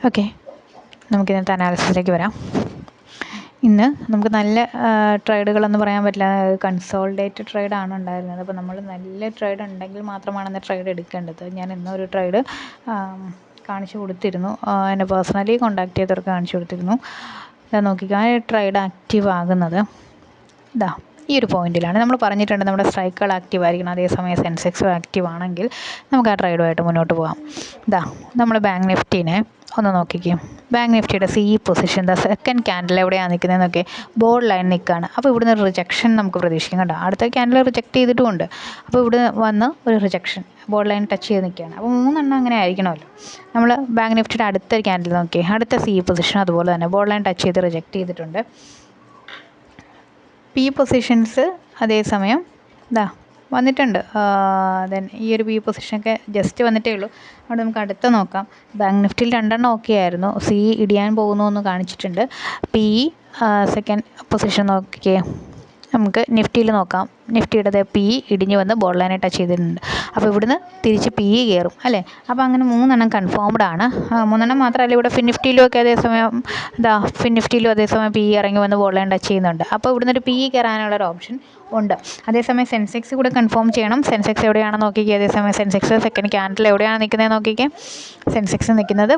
Okay, നമുക്ക് ഇന്നത്തെ അനാലിസിസിലേക്ക് വരാം. ഇന്ന് നമുക്ക് നല്ല ട്രേഡുകളെന്ന് പറയാൻ പറ്റില്ല, കൺസോളിഡേറ്റഡ് ട്രേഡാണ് ഉണ്ടായിരുന്നത്. അപ്പോൾ നമ്മൾ നല്ല ട്രേഡ് ഉണ്ടെങ്കിൽ മാത്രമാണ് അന്ന് ട്രേഡ് എടുക്കേണ്ടത്. ഞാൻ ഇന്നൊരു ട്രേഡ് കാണിച്ചു കൊടുത്തിരുന്നു, എന്നെ പേഴ്സണലി കോൺടാക്ട് ചെയ്തവർക്ക് കാണിച്ചു കൊടുത്തിരുന്നു. ഇതാ നോക്കിക്കുക, ആ ട്രേഡ് ആക്റ്റീവ് ആകുന്നത് ഇതാ ഈ ഒരു പോയിന്റിലാണ്. നമ്മൾ പറഞ്ഞിട്ടുണ്ട് നമ്മുടെ സ്ട്രൈക്കുകൾ ആക്റ്റീവ് ആയിരിക്കണം, അതേസമയം സെൻസെക്സും ആക്റ്റീവ് ആണെങ്കിൽ നമുക്ക് ആ ട്രേഡുമായിട്ട് മുന്നോട്ട് പോകാം. ഇതാ നമ്മൾ ബാങ്ക് നിഫ്റ്റീനെ ഒന്ന് നോക്കിക്കും. ബാങ്ക് നിഫ്റ്റിയുടെ C position the second candle എവിടെയാണ് നിൽക്കുന്നതെന്നൊക്കെ ബോർഡ് ലൈൻ നിൽക്കുകയാണ്. അപ്പോൾ ഇവിടുന്ന് റിജക്ഷൻ നമുക്ക് പ്രതീക്ഷിക്കാം കേട്ടോ. അടുത്ത ക്യാൻഡിൽ റിജക്റ്റ് ചെയ്തിട്ടുമുണ്ട്. അപ്പോൾ ഇവിടെ വന്ന് ഒരു റിജക്ഷൻ ബോർഡ് ലൈൻ ടച്ച് ചെയ്ത് നിൽക്കുകയാണ്. അപ്പോൾ 3 അങ്ങനെ ആയിരിക്കണമല്ലോ. നമ്മൾ ബാങ്ക് നിഫ്റ്റിയുടെ അടുത്ത ക്യാൻഡിൽ നോക്കി, അടുത്ത സി പൊസിഷൻ അതുപോലെ തന്നെ ബോർഡ് ലൈൻ ടച്ച് ചെയ്ത് റിജക്റ്റ് ചെയ്തിട്ടുണ്ട്. പി പൊസിഷൻസ് അതേസമയം ഇതാ വന്നിട്ടുണ്ട്. ദെൻ ഈ ഒരു ബി പൊസിഷനൊക്കെ ജസ്റ്റ് വന്നിട്ടേ ഉള്ളൂ. അവിടെ നമുക്ക് അടുത്ത നോക്കാം. ബാങ്ക് നിഫ്റ്റിയിൽ 2 ഓക്കെ ആയിരുന്നു. സി ഇടിയാൻ പോകുന്നു എന്ന് കാണിച്ചിട്ടുണ്ട്. പി സെക്കൻഡ് പൊസിഷൻ നോക്കിയേ. നമുക്ക് നിഫ്റ്റിയിൽ നോക്കാം. നിഫ്റ്റിയുടെ പി ഇടിഞ്ഞ് വന്ന് ബോർഡ് ലൈനെ ടച്ച് ചെയ്തിട്ടുണ്ട്. അപ്പോൾ ഇവിടുന്ന് തിരിച്ച് പി കയറും അല്ലേ. അപ്പോൾ അങ്ങനെ 3 കൺഫേംഡ് ആണ്. 3 മാത്രമല്ല, ഇവിടെ ഫിൻ നിഫ്റ്റിയിലും ഒക്കെ അതേസമയം ഫിൻ നിഫ്റ്റിയിലും അതേസമയം പി ഇറങ്ങി വന്ന് ബോർഡ് ലൈൻ ടച്ച് ചെയ്യുന്നുണ്ട്. അപ്പോൾ ഇവിടുന്ന് ഒരു പി കയറാനുള്ളൊരു ഓപ്ഷൻ ഉണ്ട്. അതേസമയം സെൻസെക്സ് കൂടെ കൺഫേം ചെയ്യണം. സെൻസെക്സ് എവിടെയാണ് നോക്കിക്കുക. അതേസമയം സെൻസെക്സ് സെക്കൻഡ് ക്യാൻഡിൽ എവിടെയാണ് നിൽക്കുന്നത് നോക്കിക്കുക. സെൻസെക്സ് നിൽക്കുന്നത്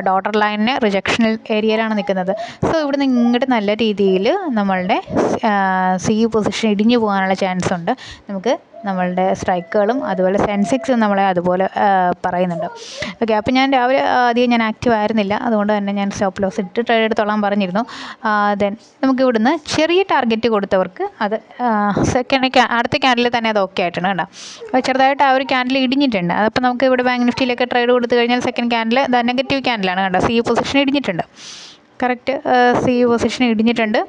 ഡോട്ടർ ലൈനിന് റിജക്ഷണൽ ഏരിയയിലാണ് നിൽക്കുന്നത്. സോ ഇവിടുന്ന് ഇങ്ങോട്ട് നല്ല രീതിയിൽ നമ്മളുടെ സി പൊസിഷൻ ഇടിഞ്ഞു പോകാനുള്ള ചാൻസ് ഉണ്ട്. നമുക്ക് നമ്മളുടെ സ്ട്രൈക്കുകളും അതുപോലെ സെൻസെക്സും നമ്മളെ അതുപോലെ പറയുന്നുണ്ട്. ഓക്കെ, അപ്പോൾ ഞാൻ രാവിലെ ആദ്യം ഞാൻ ആക്റ്റീവ് ആയിരുന്നില്ല, അതുകൊണ്ട് തന്നെ ഞാൻ സ്റ്റോപ്പ് ലോസ് ഇട്ട് ട്രേഡ് എടുത്തോളാൻ പറഞ്ഞിരുന്നു. ദെൻ നമുക്ക് ഇവിടുന്ന് ചെറിയ ടാർഗറ്റ് കൊടുത്തവർക്ക് അത് അടുത്ത ക്യാൻഡിൽ തന്നെ അത് ഓക്കെ ആയിട്ടുണ്ട് കേട്ടോ. അപ്പോൾ ചെറുതായിട്ട് ആ ഒരു ക്യാൻഡിൽ ഇടിഞ്ഞിട്ടുണ്ട്. അപ്പോൾ നമുക്ക് ഇവിടെ ബാങ്ക് നിഫ്റ്റിയിലൊക്കെ ട്രേഡ് കൊടുത്തു കഴിഞ്ഞാൽ സെക്കൻഡ് ക്യാൻഡിൽ നെഗറ്റീവ് ക്യാൻഡിലാണ് കേട്ടോ. സി പൊസിഷൻ ഇടിഞ്ഞിട്ടുണ്ട്. കറക്റ്റ് സി പൊസിഷൻ ഇടിഞ്ഞിട്ടുണ്ട്.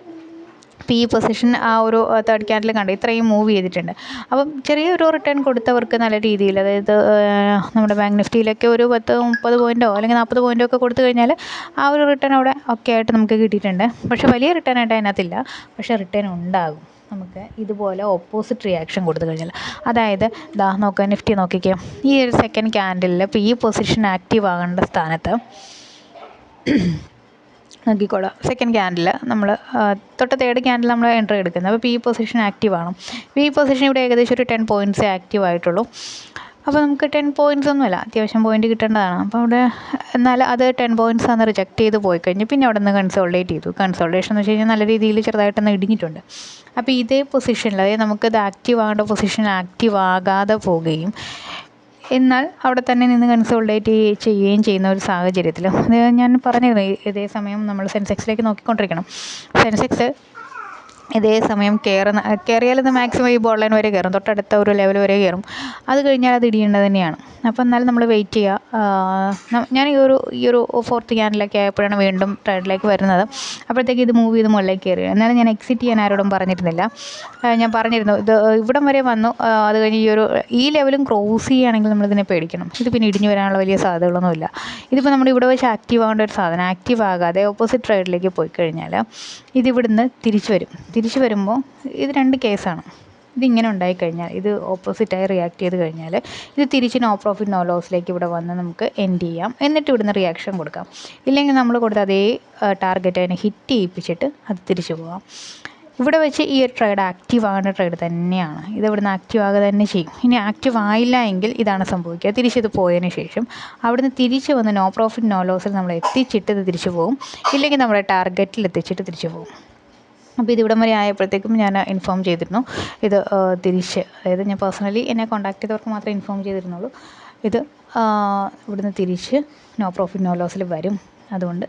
പി പൊസിഷൻ ആ ഒരു തേർഡ് ക്യാൻഡിൽ കണ്ട് ഇത്രയും മൂവ് ചെയ്തിട്ടുണ്ട്. അപ്പം ചെറിയൊരു റിട്ടേൺ കൊടുത്തവർക്ക് നല്ല രീതിയിൽ, അതായത് നമ്മുടെ ബാങ്ക് നിഫ്റ്റിയിലൊക്കെ ഒരു 10-30 പോയിൻറ്റോ അല്ലെങ്കിൽ 40 പോയിൻറ്റോ ഒക്കെ കൊടുത്തു കഴിഞ്ഞാൽ ആ ഒരു റിട്ടേൺ അവിടെ ഒക്കെ ആയിട്ട് നമുക്ക് കിട്ടിയിട്ടുണ്ട്. പക്ഷേ വലിയ റിട്ടേൺ ആയിട്ട് അതിനകത്തില്ല, പക്ഷേ റിട്ടേൺ ഉണ്ടാകും നമുക്ക് ഇതുപോലെ ഓപ്പോസിറ്റ് റിയാക്ഷൻ കൊടുത്തു കഴിഞ്ഞാൽ. അതായത് നോക്കുക, നിഫ്റ്റി നോക്കിക്കുക. ഈ ഒരു സെക്കൻഡ് ക്യാൻഡിലിൽ പി പൊസിഷൻ ആക്റ്റീവ് ആകേണ്ട സ്ഥാനത്ത് നോക്കിക്കോളാം. സെക്കൻഡ് ക്യാൻഡിൽ നമ്മൾ തൊട്ട് തേർഡ് ക്യാൻഡിൽ നമ്മൾ എൻട്രി എടുക്കുന്നത്. അപ്പോൾ പി പൊസിഷൻ ആക്റ്റീവ് ആണ്. പി പൊസിഷൻ ഇവിടെ ഏകദേശം ഒരു 10 പോയിൻറ്റ്സേ ആക്റ്റീവ് ആയിട്ടുള്ളൂ. അപ്പോൾ നമുക്ക് 10 പോയിൻറ്റ്സ് ഒന്നുമില്ല, അത്യാവശ്യം പോയിൻറ്റ് കിട്ടേണ്ടതാണ്. അപ്പോൾ അവിടെ എന്നാൽ അത് 10 പോയിൻറ്റ്സ് ആണ് റിജക്റ്റ് ചെയ്ത് പോയി കഴിഞ്ഞ് പിന്നെ അവിടെ നിന്ന് കൺസോൾഡേറ്റ് ചെയ്തു. കൺസോൾഡേഷൻ എന്ന് വെച്ച് കഴിഞ്ഞാൽ നല്ല രീതിയിൽ ചെറുതായിട്ടൊന്ന് ഇടിഞ്ഞിട്ടുണ്ട്. അപ്പോൾ ഇതേ പൊസിഷനിൽ, അതായത് നമുക്കത് ആക്റ്റീവ് ആകേണ്ട പൊസിഷൻ ആക്റ്റീവ് ആകാതെ പോവുകയും എന്നാൽ അവിടെ തന്നെ നിന്ന് കൺസോൾഡേറ്റ് ചെയ്യുകയും ചെയ്യുന്ന ഒരു സാഹചര്യത്തിൽ ഞാൻ പറഞ്ഞിരുന്നു, ഇതേ സമയം നമ്മൾ സെൻസെക്സിലേക്ക് നോക്കിക്കൊണ്ടിരിക്കണം. സെൻസെക്സ് ഇതേ സമയം കയറിയാൽ ഇത് മാക്സിമം ഈ ബോർഡ് ലൈൻ വരെ കയറും, തൊട്ടടുത്ത ഒരു ലെവൽ വരെ കയറും. അത് കഴിഞ്ഞാൽ അത് ഇടിയേണ്ടത് തന്നെയാണ്. അപ്പോൾ എന്നാലും നമ്മൾ വെയിറ്റ് ചെയ്യുക. ഞാൻ ഈ ഒരു ഫോർത്ത് ക്യാൻഡിലൊക്കെ ആയപ്പോഴാണ് വീണ്ടും ട്രേഡിലേക്ക് വരുന്നത്. അപ്പോഴത്തേക്ക് ഇത് മൂവ് ചെയ്ത് മുകളിലേക്ക് കയറി. എന്നാലും ഞാൻ എക്സിറ്റ് ചെയ്യാൻ ആരോടും പറഞ്ഞിരുന്നില്ല. ഞാൻ പറഞ്ഞിരുന്നു ഇത് ഇവിടം വരെ വന്നു, അത് കഴിഞ്ഞ് ഈ ലെവലും ക്രോസ് ചെയ്യുകയാണെങ്കിൽ നമ്മളിതിനെ പേടിക്കണം. ഇത് പിന്നെ ഇടിഞ്ഞു വരാനുള്ള വലിയ സാധ്യതകളൊന്നുമില്ല. ഇതിപ്പോൾ നമ്മൾ ഇവിടെ വെച്ച് ആക്റ്റീവ് ആകേണ്ട ഒരു സാധനം ആക്റ്റീവ് ആകാതെ ഓപ്പോസിറ്റ് ട്രേഡിലേക്ക് പോയി കഴിഞ്ഞാൽ ഇതിവിടുന്ന് തിരിച്ചു വരുമ്പോൾ ഇത് 2 കേസാണ്. ഇതിങ്ങനെ ഉണ്ടായിക്കഴിഞ്ഞാൽ, ഇത് ഓപ്പോസിറ്റായി റിയാക്ട് ചെയ്ത് കഴിഞ്ഞാൽ ഇത് തിരിച്ച് നോ പ്രോഫിറ്റ് നോ ലോസിലേക്ക് ഇവിടെ വന്ന് നമുക്ക് എൻഡ് ചെയ്യാം. എന്നിട്ട് ഇവിടുന്ന് റിയാക്ഷൻ കൊടുക്കാം. ഇല്ലെങ്കിൽ നമ്മൾ കൊടുത്ത അതേ ടാർഗറ്റ് അതിനെ ഹിറ്റ് ചെയ്യിപ്പിച്ചിട്ട് അത് തിരിച്ചു പോകാം. ഇവിടെ വെച്ച് ഈ ഒരു ട്രേഡ് ആക്റ്റീവ് ആകേണ്ട ട്രേഡ് തന്നെയാണ്. ഇത് ഇവിടുന്ന് ആക്റ്റീവ് ആകുക തന്നെ ചെയ്യും. ഇനി ആക്റ്റീവ് ആയില്ല എങ്കിൽ ഇതാണ് സംഭവിക്കുക. തിരിച്ചിത് പോയതിന് ശേഷം അവിടുന്ന് തിരിച്ച് വന്ന് നോ പ്രോഫിറ്റ് നോ ലോസിൽ നമ്മൾ എത്തിച്ചിട്ട് ഇത് തിരിച്ചു പോകും. ഇല്ലെങ്കിൽ നമ്മുടെ ടാർഗറ്റിൽ എത്തിച്ചിട്ട് തിരിച്ചു പോകും. അപ്പോൾ ഇതിവിടം വരെ ആയപ്പോഴത്തേക്കും ഞാൻ ഇൻഫോം ചെയ്തിരുന്നു. ഇത് തിരിച്ച്, അതായത് ഞാൻ പേഴ്സണലി എന്നെ കോൺടാക്ട് ചെയ്തവർക്ക് മാത്രമേ ഇൻഫോം ചെയ്തിരുന്നുള്ളൂ. ഇത് ഇവിടുന്ന് തിരിച്ച് നോ പ്രോഫിറ്റ് നോ ലോസിൽ വരും. അതുകൊണ്ട്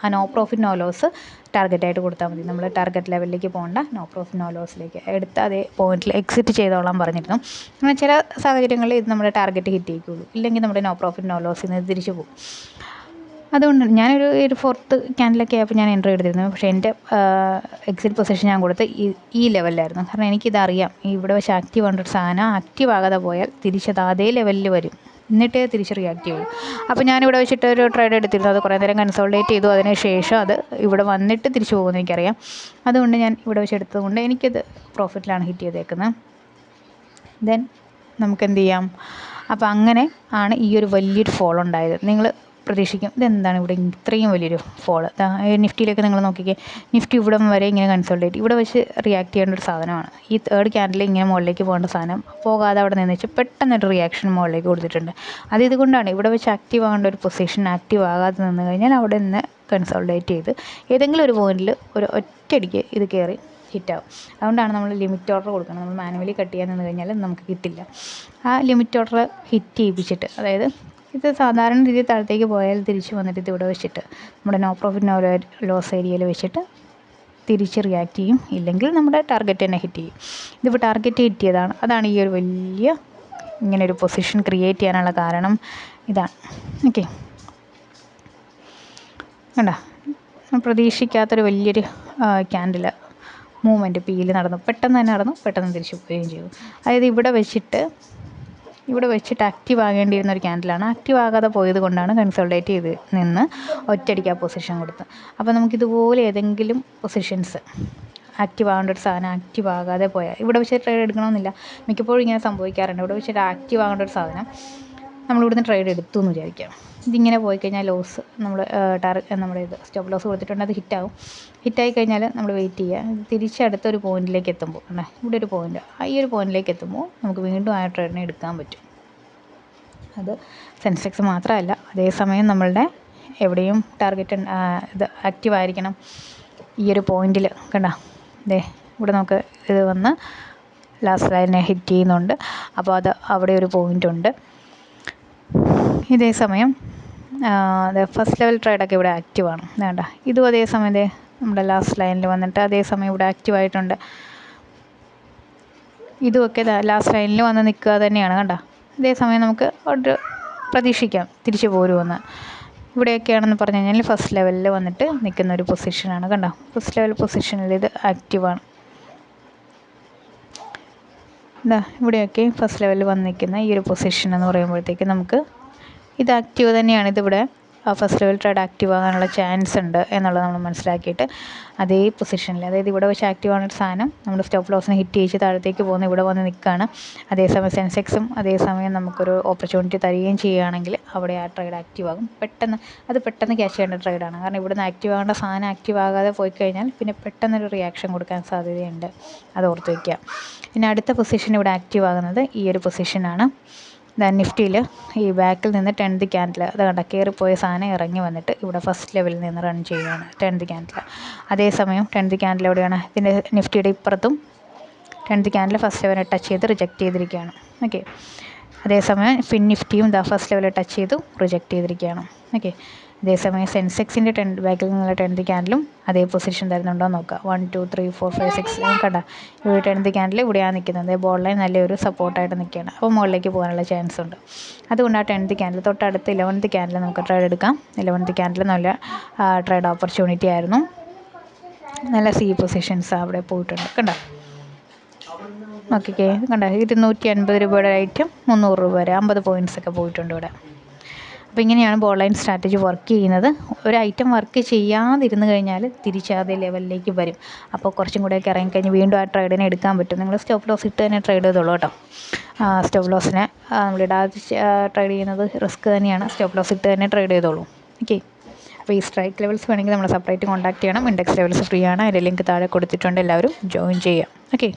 ആ നോ പ്രോഫിറ്റ് നോ ലോസ് ടാർഗറ്റായിട്ട് കൊടുത്താൽ മതി. നമ്മൾ ടാർഗറ്റ് ലെവലിലേക്ക് പോകേണ്ട, നോ പ്രോഫിറ്റ് നോ ലോസിലേക്ക് എടുത്ത് അതേ പോയിന്റിൽ എക്സിറ്റ് ചെയ്തോളാൻ പറഞ്ഞിരുന്നു. അങ്ങനെ ചില സാഹചര്യങ്ങളിൽ ഇത് നമ്മുടെ ടാർഗറ്റ് ഹിറ്റ് ചെയ്യിക്കുള്ളൂ. ഇല്ലെങ്കിൽ നമ്മുടെ നോ പ്രോഫിറ്റ് നോ ലോസിൽ നിന്ന് തിരിച്ചു പോകും. അതുകൊണ്ട് ഞാനൊരു ഫോർത്ത് ക്യാൻഡിലൊക്കെ ആയപ്പോൾ ഞാൻ എൻട്രി എടുത്തിരുന്നു. പക്ഷേ എൻ്റെ എക്സിറ്റ് പൊസിഷൻ ഞാൻ കൊടുത്ത് ഈ ലെവലിലായിരുന്നു. കാരണം എനിക്കിതറിയാം, ഇവിടെ വെച്ച് ആക്റ്റീവ് ആകേണ്ട സാധനം ആക്റ്റീവ് ആകാതെ പോയാൽ തിരിച്ചത് അതേ ലെവലിൽ വരും, എന്നിട്ടേ തിരിച്ച് റിയാക്ട് ചെയ്യുള്ളൂ. അപ്പോൾ ഞാനിവിടെ വെച്ചിട്ട് ഒരു ട്രേഡ് എടുത്തിരുന്നു. അത് കുറേ നേരം കൺസോൾഡേറ്റ് ചെയ്തു. അതിന് ശേഷം അത് ഇവിടെ വന്നിട്ട് തിരിച്ചു പോകുമെന്ന് എനിക്കറിയാം. അതുകൊണ്ട് ഞാൻ ഇവിടെ വെച്ച് എടുത്തതുകൊണ്ട് എനിക്കത് പ്രോഫിറ്റിലാണ് ഹിറ്റ് ചെയ്തേക്കുന്നത്. ദെൻ നമുക്കെന്ത് ചെയ്യാം. അപ്പോൾ അങ്ങനെ ആണ് ഈ ഒരു വലിയൊരു ഫോൾ ഉണ്ടായത്. നിങ്ങൾ പ്രതീക്ഷിക്കും ഇതെന്താണ് ഇവിടെ ഇത്രയും വലിയൊരു ഫോള്. നിഫ്റ്റിയിലേക്ക് നിങ്ങൾ നോക്കിക്കേ, നിഫ്റ്റി ഇവിടം വരെ ഇങ്ങനെ കൺസോൾട്ടേറ്റ് ഇവിടെ വെച്ച് റിയാക്ട് ചെയ്യേണ്ട ഒരു സാധനമാണ്. ഈ തേർഡ് ക്യാൻഡിൽ ഇങ്ങനെ മുകളിലേക്ക് പോകേണ്ട സാധനം പോകാതെ അവിടെ നിന്ന് വെച്ച് പെട്ടെന്നൊരു റിയാക്ഷൻ മുകളിലേക്ക് കൊടുത്തിട്ടുണ്ട്. അത് ഇതുകൊണ്ടാണ് ഇവിടെ വെച്ച് ആക്റ്റീവ് ആകേണ്ട ഒരു പൊസിഷൻ ആക്റ്റീവ് ആകാതെ നിന്ന് കഴിഞ്ഞാൽ അവിടെ നിന്ന് കൺസോൾട്ടേറ്റ് ചെയ്ത് ഏതെങ്കിലും ഒരു പോയിന്റിൽ ഒരു ഒറ്റയടിക്ക് ഇത് കയറി ഹിറ്റാവും. അതുകൊണ്ടാണ് നമ്മൾ ലിമിറ്റ് ഓർഡർ കൊടുക്കണം. നമ്മൾ മാനുവലി കട്ട് ചെയ്യാൻ നിന്ന് കഴിഞ്ഞാൽ നമുക്ക് കിട്ടില്ല. ആ ലിമിറ്റ് ഓർഡർ ഹിറ്റ് ചെയ്യിപ്പിച്ചിട്ട്, അതായത് ഇത് സാധാരണ രീതിയിൽ താഴത്തേക്ക് പോയാൽ തിരിച്ച് വന്നിട്ട് ഇത് ഇവിടെ വെച്ചിട്ട് നമ്മുടെ നോ പ്രോഫിറ്റ് നോ ലോസ് ഏരിയയിൽ വെച്ചിട്ട് തിരിച്ച് റിയാക്ട് ചെയ്യും. ഇല്ലെങ്കിൽ നമ്മുടെ ടാർഗറ്റ് തന്നെ ഹിറ്റ് ചെയ്യും. ഇതിപ്പോൾ ടാർഗറ്റ് ഹിറ്റ് ചെയ്തതാണ്. അതാണ് ഈ ഒരു വലിയ ഇങ്ങനൊരു പൊസിഷൻ ക്രിയേറ്റ് ചെയ്യാനുള്ള കാരണം ഇതാണ്. ഓക്കെ, കണ്ടോ, പ്രതീക്ഷിക്കാത്തൊരു വലിയൊരു ക്യാൻഡിൽ മൂവ്മെൻറ്റ് പീൽ നടന്നു, പെട്ടെന്ന് തന്നെ നടന്നു, പെട്ടെന്ന് തിരിച്ച് പോവുകയും ചെയ്തു. അതായത് ഇവിടെ വെച്ചിട്ട് ആക്റ്റീവ് ആകേണ്ടിയിരുന്ന ഒരു ക്യാൻഡിലാണ്. ആക്റ്റീവ് ആകാതെ പോയത് കൊണ്ടാണ് കൺസോൾട്ടേറ്റ് ചെയ്ത് നിന്ന് ഒറ്റയടിക്ക് ആ പൊസിഷൻ കൊടുത്തത്. അപ്പോൾ നമുക്കിതുപോലെ ഏതെങ്കിലും പൊസിഷൻസ് ആക്റ്റീവ് ആകേണ്ട ഒരു സാധനം ആക്റ്റീവ് ആകാതെ പോയാൽ ഇവിടെ വെച്ച് ട്രേഡ് എടുക്കണമെന്നില്ല, മിക്കപ്പോഴും ഇങ്ങനെ സംഭവിക്കാറുണ്ട്. ഇവിടെ വെച്ചിട്ട് ആക്റ്റീവ് ആകേണ്ട ഒരു സാധനം നമ്മളിവിടുന്ന് ട്രേഡ് എടുത്തു എന്ന് വിചാരിക്കാം. ഇതിങ്ങനെ പോയി കഴിഞ്ഞാൽ ലോസ് നമ്മൾ നമ്മുടെ ഇത് സ്റ്റോപ്പ് ലോസ് കൊടുത്തിട്ടുണ്ട്, അത് ഹിറ്റാവും. ഹിറ്റായി കഴിഞ്ഞാൽ നമ്മൾ വെയിറ്റ് ചെയ്യുക. തിരിച്ച് അടുത്തൊരു പോയിന്റിലേക്ക് എത്തുമ്പോൾ ഇവിടെ ഒരു പോയിന്റ്, ഈ ഒരു പോയിന്റിലേക്ക് എത്തുമ്പോൾ നമുക്ക് വീണ്ടും ആ ട്രേഡിനെ എടുക്കാൻ പറ്റും. അത് സെൻസെക്സ് മാത്രമല്ല, അതേസമയം നമ്മളുടെ എവിടെയും ടാർഗറ്റ് ഇത് ആക്റ്റീവ് ആയിരിക്കണം. ഈ ഒരു പോയിന്റിൽ കണ്ടോ, ഇവിടെ നമുക്ക് ഇത് വന്ന് ലാസ്റ്റ് ലൈനെ ഹിറ്റ് ചെയ്യുന്നുണ്ട്. അപ്പോൾ അത് അവിടെ ഒരു പോയിൻ്റ് ഉണ്ട്. ഇതേ സമയം ഫസ്റ്റ് ലെവൽ ട്രേഡൊക്കെ ഇവിടെ ആക്റ്റീവാണ്. വേണ്ട, ഇതും അതേസമയം നമ്മുടെ ലാസ്റ്റ് ലൈനിൽ വന്നിട്ട് അതേസമയം ഇവിടെ ആക്റ്റീവായിട്ടുണ്ട്. ഇതുമൊക്കെ ലാസ്റ്റ് ലൈനിൽ വന്ന് നിൽക്കുക തന്നെയാണ്. കണ്ടോ, ഇതേസമയം നമുക്ക് ഒരു പ്രതീക്ഷിക്കാം തിരിച്ചു പോരുമെന്ന്. ഇവിടെയൊക്കെയാണെന്ന് പറഞ്ഞു കഴിഞ്ഞാൽ ഫസ്റ്റ് ലെവലിൽ വന്നിട്ട് നിൽക്കുന്ന ഒരു പൊസിഷനാണ്. കണ്ടോ, ഫസ്റ്റ് ലെവൽ പൊസിഷനിൽ ഇത് ആക്റ്റീവാണ്. ഇവിടെയൊക്കെ ഫസ്റ്റ് ലെവലിൽ വന്ന് നിൽക്കുന്ന ഈ ഒരു പൊസിഷൻ എന്ന് പറയുമ്പോഴത്തേക്ക് നമുക്ക് ഇത് ആക്റ്റീവ് തന്നെയാണ്. ഇതിവിടെ ഫസ്റ്റ് ലെവൽ ട്രേഡ് ആക്റ്റീവ് ആകാനുള്ള ചാൻസ് ഉണ്ട് എന്നുള്ളത് നമ്മൾ മനസ്സിലാക്കിയിട്ട് അതേ പൊസിഷനിൽ, അതായത് ഇവിടെ വെച്ച് ആക്റ്റീവ് ആകുന്ന ഒരു സാധനം നമ്മുടെ സ്റ്റോപ്പ് ലോസിനെ ഹിറ്റ് ചെയ്ത് താഴത്തേക്ക് പോകുന്ന ഇവിടെ വന്ന് നിൽക്കുകയാണ്. അതേസമയം സെൻസെക്സും അതേസമയം നമുക്കൊരു ഓപ്പർച്യൂണിറ്റി തരികയും ചെയ്യുകയാണെങ്കിൽ അവിടെ ആ ട്രേഡ് ആക്റ്റീവ് ആകും. പെട്ടെന്ന് ക്യാച്ച് ചെയ്യേണ്ട ട്രേഡാണ്. കാരണം ഇവിടുന്ന് ആക്റ്റീവ് ആകേണ്ട സാധനം ആക്റ്റീവ് ആകാതെ പോയി കഴിഞ്ഞാൽ പിന്നെ പെട്ടെന്നൊരു റിയാക്ഷൻ കൊടുക്കാൻ സാധ്യതയുണ്ട്. അത് ഓർത്ത് വയ്ക്കുക. പിന്നെ അടുത്ത പൊസിഷൻ ഇവിടെ ആക്റ്റീവ് ആകുന്നത് ഈ ഒരു പൊസിഷനാണ്. നിഫ്റ്റിയിൽ ഈ ബാക്കിൽ നിന്ന് 10th ക്യാൻഡിൽ അത് കണ്ട കയറിപ്പോയ സാധനം ഇറങ്ങി വന്നിട്ട് ഇവിടെ ഫസ്റ്റ് ലെവലിൽ നിന്ന് റൺ ചെയ്യുകയാണ് 10th ക്യാൻഡിൽ. അതേസമയം 10th ക്യാൻഡിൽ എവിടെയാണ്, ഇതിൻ്റെ നിഫ്റ്റിയുടെ ഇപ്പുറത്തും 10th ക്യാൻഡിൽ ഫസ്റ്റ് ലെവലിനെ ടച്ച് ചെയ്ത് റിജക്റ്റ് ചെയ്തിരിക്കുകയാണ്. ഓക്കെ, അതേസമയം ഫിൻ നിഫ്റ്റിയും ഫസ്റ്റ് ലെവലിൽ ടച്ച് ചെയ്തു റിജക്റ്റ് ചെയ്തിരിക്കുകയാണ്. ഓക്കെ, അതേസമയം സെൻസെക്സിൻ്റെ ബാക്കിൽ നിന്നുള്ള 10th ക്യാൻഡിലും അതേ പൊസിഷൻ തരുന്നുണ്ടോ എന്ന് നോക്കുക. 1 2 3 4 5 6 കണ്ട ഇവിടെ 10th ക്യാൻഡിൽ ഇവിടെയാണ് നിൽക്കുന്നത്. ബോൾ ലൈൻ നല്ലൊരു സപ്പോർട്ടായിട്ട് നിൽക്കുകയാണ്. അപ്പോൾ മുകളിലേക്ക് പോകാനുള്ള ചാൻസ് ഉണ്ട്. അതുകൊണ്ട് ആ 10th ക്യാൻഡിൽ തൊട്ടടുത്ത് 11th ക്യാൻഡിൽ നമുക്ക് ട്രേഡ് എടുക്കാം. 11th ക്യാൻഡിൽ നല്ല ട്രേഡ് ഓപ്പർച്യൂണിറ്റി ആയിരുന്നു. നല്ല സി പൊസിഷൻസ് അവിടെ പോയിട്ടുണ്ട്. കണ്ടോ, ഓക്കെ, കണ്ടോ, 250 രൂപയുടെ ഐറ്റം 300 രൂപ വരെ 50 പോയിൻറ്റ്സൊക്കെ പോയിട്ടുണ്ട് ഇവിടെ. അപ്പോൾ ഇങ്ങനെയാണ് ബോൾ ലൈൻ സ്ട്രാറ്റജി വർക്ക് ചെയ്യുന്നത്. ഒരു ഐറ്റം വർക്ക് ചെയ്യാതിരുന്ന് കഴിഞ്ഞാൽ തിരിച്ച് അതേ ലെവലിലേക്ക് വരും. അപ്പോൾ കുറച്ചും കൂടെയൊക്കെ ഇറങ്ങിക്കഴിഞ്ഞ് വീണ്ടും ആ ട്രേഡിനെ എടുക്കാൻ പറ്റും. നിങ്ങൾ സ്റ്റോപ്പ് ലോസ് ഇട്ട് തന്നെ ട്രേഡ് ചെയ്തോളൂ കേട്ടോ. സ്റ്റോപ്പ് ലോസിനെ നമ്മളിടാതെ ട്രേഡ് ചെയ്യുന്നത് റിസ്ക് തന്നെയാണ്. സ്റ്റോപ്പ് ലോസ് ഇട്ട് തന്നെ ട്രേഡ് ചെയ്തോളൂ. ഓക്കെ, അപ്പോൾ ഈ സ്ട്രൈക്ക് ലെവൽസ് വേണമെങ്കിൽ നമ്മൾ സെപ്പറേറ്റ് കോൺടാക്ട് ചെയ്യണം. ഇൻഡെക്സ് ലെവൽസ് ഫ്രീ ആണ്. അതിൻ്റെ ലിങ്ക് താഴെ കൊടുത്തിട്ടുണ്ട്. എല്ലാവരും ജോയിൻ ചെയ്യാം. ഓക്കെ.